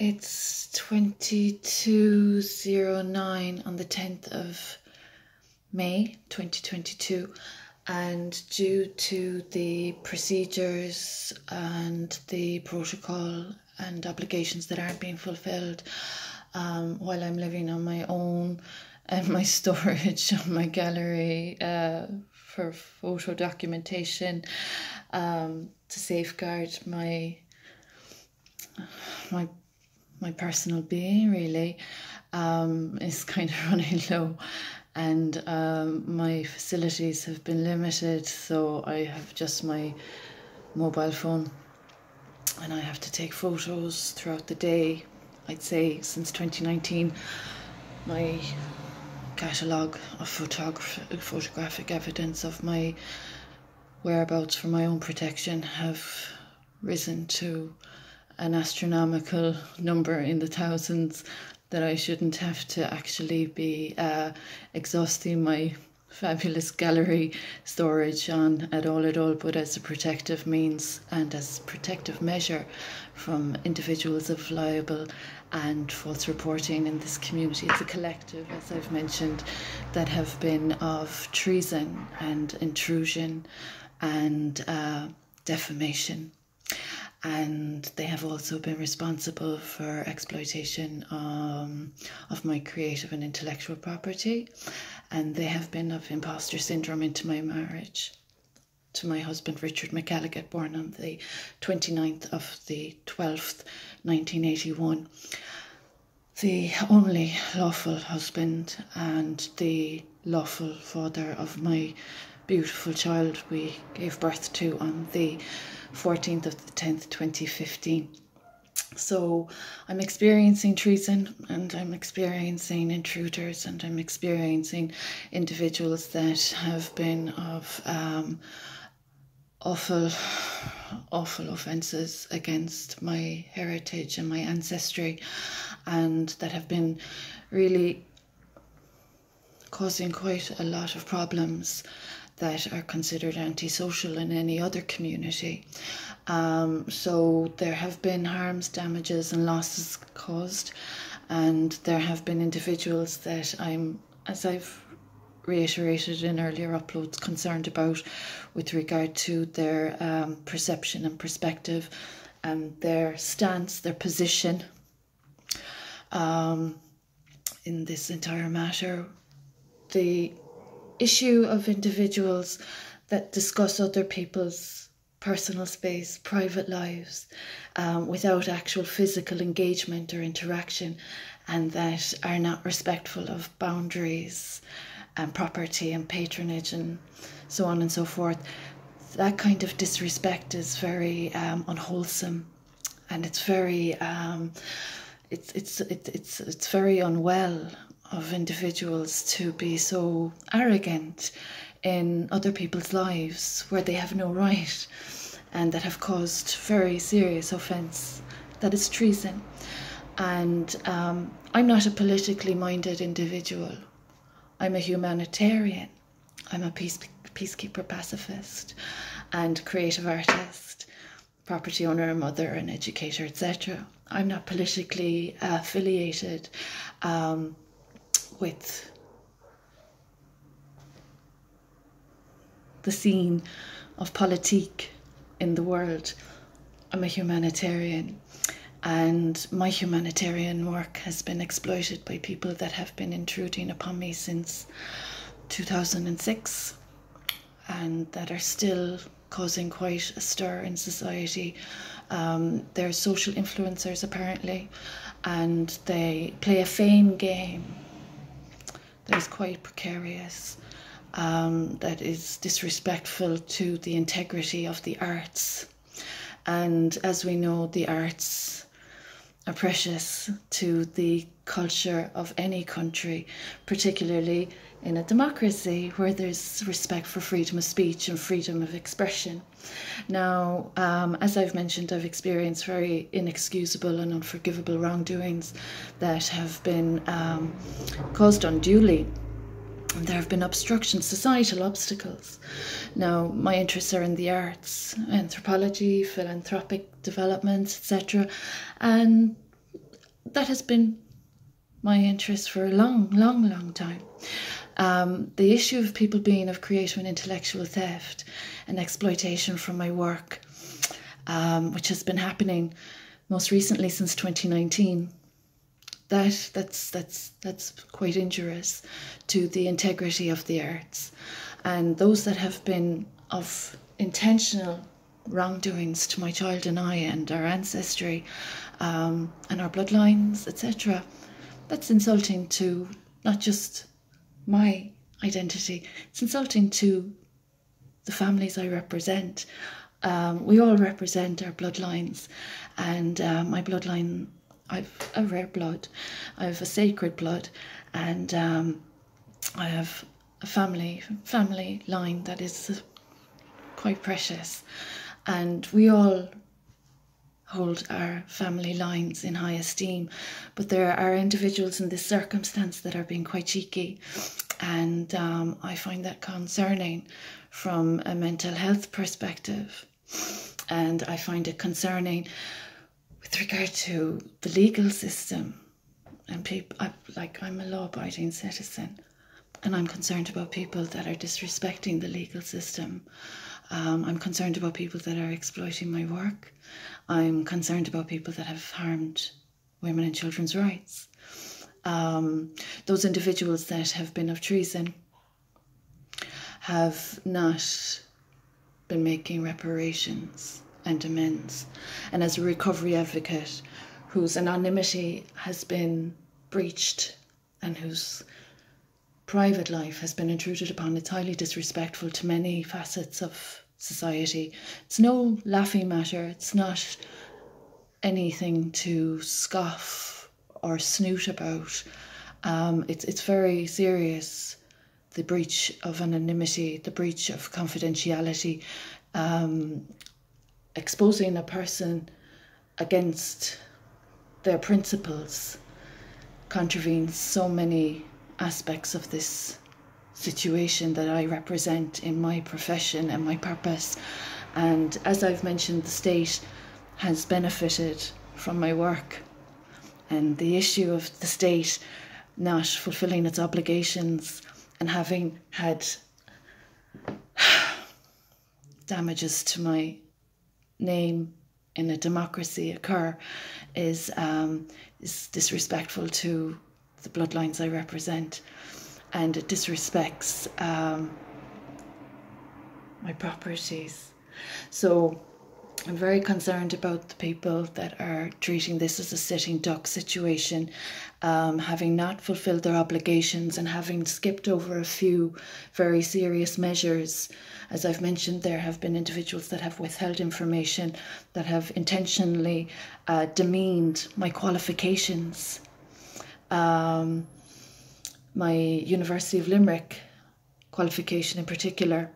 It's 22:09 on the 10th of May 2022, and due to the procedures and the protocol and obligations that aren't being fulfilled, while I'm living on my own and my storage on my gallery for photo documentation, to safeguard my personal being, really, is kind of running low, and my facilities have been limited, so I have just my mobile phone and I have to take photos throughout the day. I'd say since 2019 my catalogue of photographic evidence of my whereabouts for my own protection have risen to an astronomical number in the thousands that I shouldn't have to actually be exhausting my fabulous gallery storage on at all, but as a protective means and as a protective measure from individuals of libel and false reporting in this community. It's a collective, as I've mentioned, that have been of treason and intrusion and defamation. And they have also been responsible for exploitation of my creative and intellectual property, and they have been of imposter syndrome into my marriage to my husband Richard McCalligan, born on the 29th of the 12th, 1981. The only lawful husband and the lawful father of my beautiful child we gave birth to on the 14th of the 10th, 2015. So I'm experiencing treason, and I'm experiencing intruders, and I'm experiencing individuals that have been of awful offences against my heritage and my ancestry, and that have been really causing quite a lot of problems that are considered antisocial in any other community. So there have been harms, damages and losses caused, and there have been individuals that I'm, as I've reiterated in earlier uploads, concerned about with regard to their perception and perspective and their stance, their position in this entire matter. The issue of individuals that discuss other people's personal space, private lives, without actual physical engagement or interaction, and that are not respectful of boundaries and property and patronage and so on and so forth. That kind of disrespect is very unwholesome, and it's very it's very unwell of individuals to be so arrogant in other people's lives where they have no right, and that have caused very serious offence. That is treason. And I'm not a politically minded individual. I'm a humanitarian. I'm a peacekeeper, pacifist and creative artist, property owner, mother and educator, etc. I'm not politically affiliated with the scene of politique in the world. I'm a humanitarian, and my humanitarian work has been exploited by people that have been intruding upon me since 2006, and that are still causing quite a stir in society. They're social influencers apparently, and they play a fame game that is quite precarious, that is disrespectful to the integrity of the arts. And as we know, the arts are precious to the culture of any country, particularly in a democracy where there's respect for freedom of speech and freedom of expression. Now, as I've mentioned, I've experienced very inexcusable and unforgivable wrongdoings that have been caused unduly. There have been obstructions, societal obstacles. Now, my interests are in the arts, anthropology, philanthropic developments, etc. And that has been my interest for a long time. The issue of people being of creative and intellectual theft and exploitation from my work, which has been happening most recently since 2019, that's quite injurious to the integrity of the arts. And those that have been of intentional wrongdoings to my child and I and our ancestry and our bloodlines, etc., that's insulting to not just my identity, it's insulting to the families I represent. We all represent our bloodlines, and my bloodline, I've a rare blood, I have a sacred blood, and I have a family line that is quite precious, and we all hold our family lines in high esteem. But there are individuals in this circumstance that are being quite cheeky, and I find that concerning from a mental health perspective, and I find it concerning with regard to the legal system. And people, I'm a law-abiding citizen, and I'm concerned about people that are disrespecting the legal system. I'm concerned about people that are exploiting my work. I'm concerned about people that have harmed women and children's rights. Those individuals that have been of treason have not been making reparations and amends. And as a recovery advocate whose anonymity has been breached and whose private life has been intruded upon, it's highly disrespectful to many facets of society. It's no laughing matter. It's not anything to scoff or snoot about. It's very serious, the breach of anonymity, the breach of confidentiality, exposing a person against their principles contravenes so many aspects of this situation that I represent in my profession and my purpose. And as I've mentioned, the state has benefited from my work, and the issue of the state not fulfilling its obligations and having had damages to my name in a democracy occur is disrespectful to the bloodlines I represent, and it disrespects my properties. So I'm very concerned about the people that are treating this as a sitting duck situation, having not fulfilled their obligations and having skipped over a few very serious measures. As I've mentioned, there have been individuals that have withheld information, that have intentionally demeaned my qualifications. My University of Limerick qualification in particular,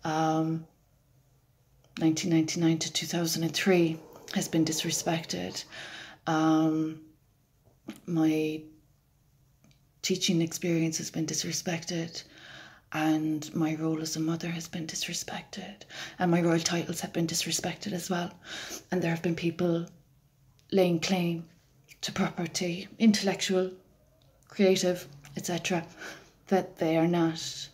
1999 to 2003, has been disrespected. My teaching experience has been disrespected, and my role as a mother has been disrespected, and my royal titles have been disrespected as well. And there have been people laying claim to property, intellectual, creative, etc., that they are not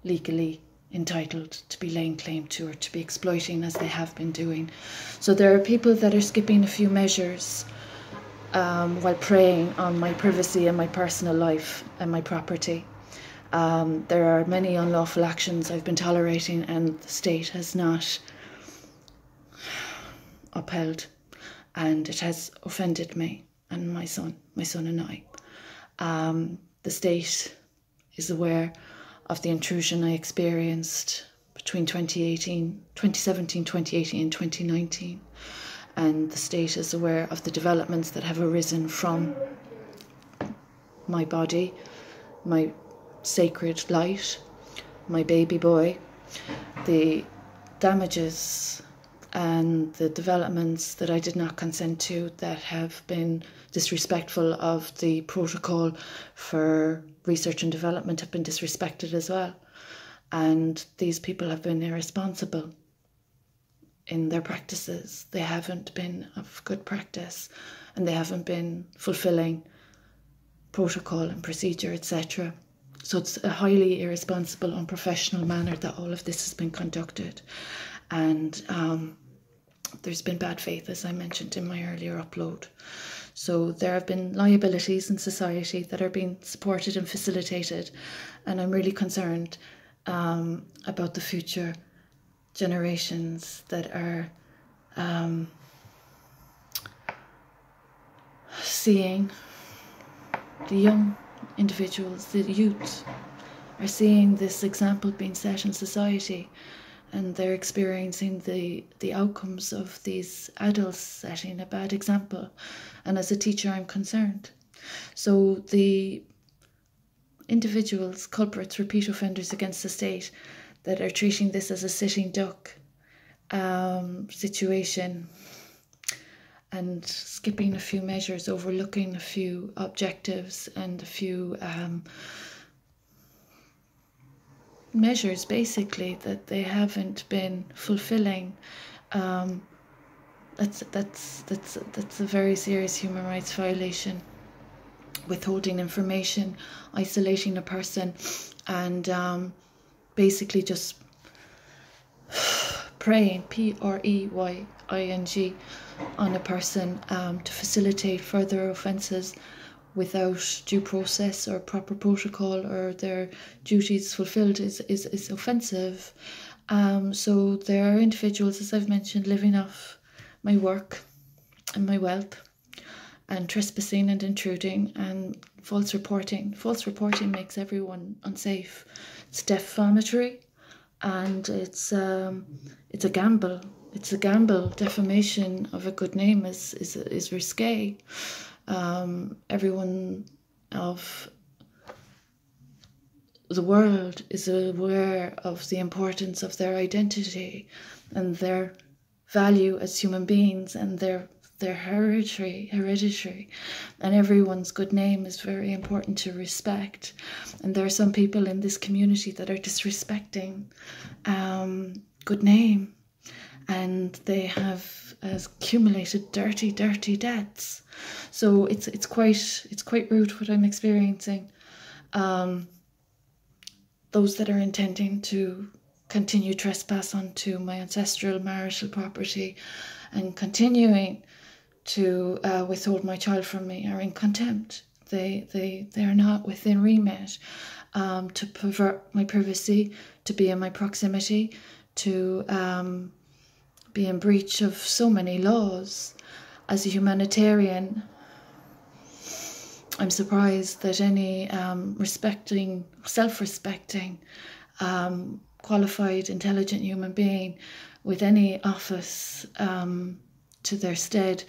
legally entitled to be laying claim to or to be exploiting as they have been doing. So there are people that are skipping a few measures while preying on my privacy and my personal life and my property. There are many unlawful actions I've been tolerating, and the state has not upheld, and it has offended me and my son and I. The state is aware of the intrusion I experienced between 2017, 2018 and 2019. And the state is aware of the developments that have arisen from my body, my sacred light, my baby boy, the damages and the developments that I did not consent to that have been disrespectful of the protocol for research and development have been disrespected as well. And these people have been irresponsible in their practices. They haven't been of good practice. and they haven't been fulfilling protocol and procedure, etc. So it's a highly irresponsible, unprofessional manner that all of this has been conducted. And there's been bad faith, as I mentioned in my earlier upload. So there have been liabilities in society that are being supported and facilitated, and I'm really concerned about the future generations that are seeing, the young individuals, the youth, are seeing this example being set in society, and they're experiencing the outcomes of these adults setting a bad example. And as a teacher, I'm concerned. So the individuals, culprits, repeat offenders against the state that are treating this as a sitting duck situation and skipping a few measures, overlooking a few objectives and a few measures, basically, that they haven't been fulfilling. That's a very serious human rights violation. Withholding information, isolating a person, and basically just preying, preying, on a person to facilitate further offences without due process or proper protocol or their duties fulfilled is offensive. So there are individuals, as I've mentioned, living off my work and my wealth, and trespassing and intruding and false reporting. False reporting makes everyone unsafe. It's defamatory, and it's a gamble. It's a gamble. Defamation of a good name is risque. Everyone of the world is aware of the importance of their identity and their value as human beings, and their hereditary, and everyone's good name is very important to respect. And there are some people in this community that are disrespecting good name, and they have accumulated dirty debts. So it's quite rude what I'm experiencing. Those that are intending to continue trespass onto my ancestral marital property and continuing to withhold my child from me are in contempt. They are not within remit to pervert my privacy, to be in my proximity, to be in breach of so many laws. As a humanitarian, I'm surprised that any self-respecting, qualified, intelligent human being with any office to their stead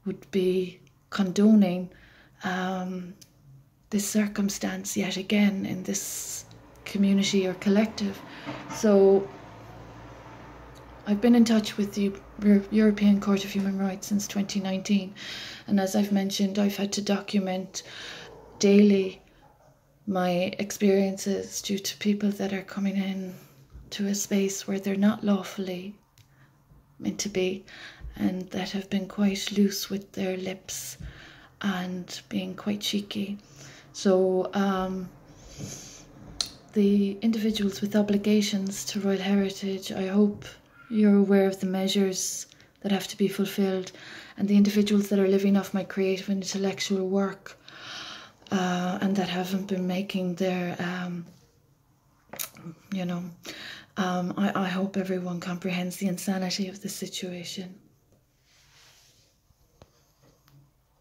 would be condoning this circumstance yet again in this community or collective. So I've been in touch with the European Court of Human Rights since 2019, and as I've mentioned, I've had to document daily my experiences due to people that are coming in to a space where they're not lawfully meant to be, and that have been quite loose with their lips and being quite cheeky. So the individuals with obligations to royal heritage, I hope you're aware of the measures that have to be fulfilled, and the individuals that are living off my creative and intellectual work and that haven't been making their, I hope everyone comprehends the insanity of the situation.